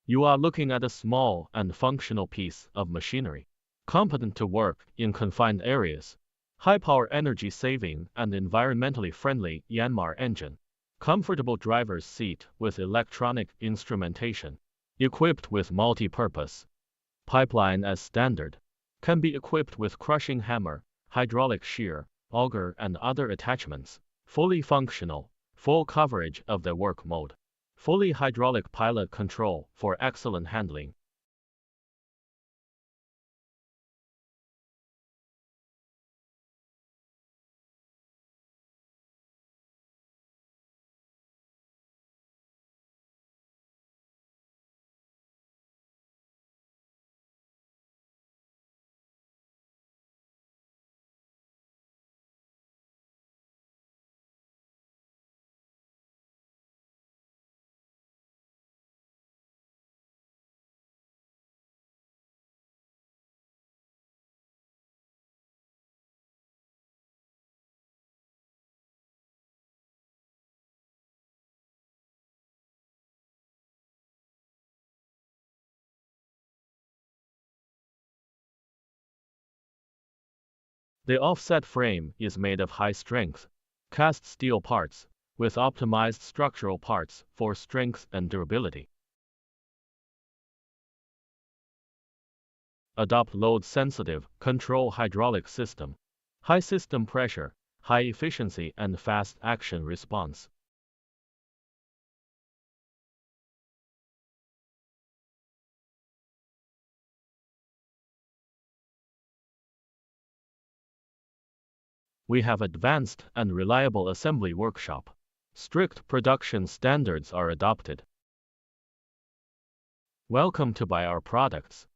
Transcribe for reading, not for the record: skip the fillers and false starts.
You are looking at a small and functional piece of machinery, competent to work in confined areas. High power, energy saving and environmentally friendly Yanmar engine. Comfortable driver's seat with electronic instrumentation. Equipped with multi-purpose pipeline as standard. Can be equipped with crushing hammer, hydraulic shear, auger and other attachments. Fully functional, full coverage of the work mode. Fully hydraulic pilot control for excellent handling. The offset frame is made of high-strength, cast steel parts, with optimized structural parts for strength and durability. Adopt load-sensitive, control hydraulic system. High system pressure, high efficiency and fast action response. We have advanced and reliable assembly workshop. Strict production standards are adopted. Welcome to buy our products.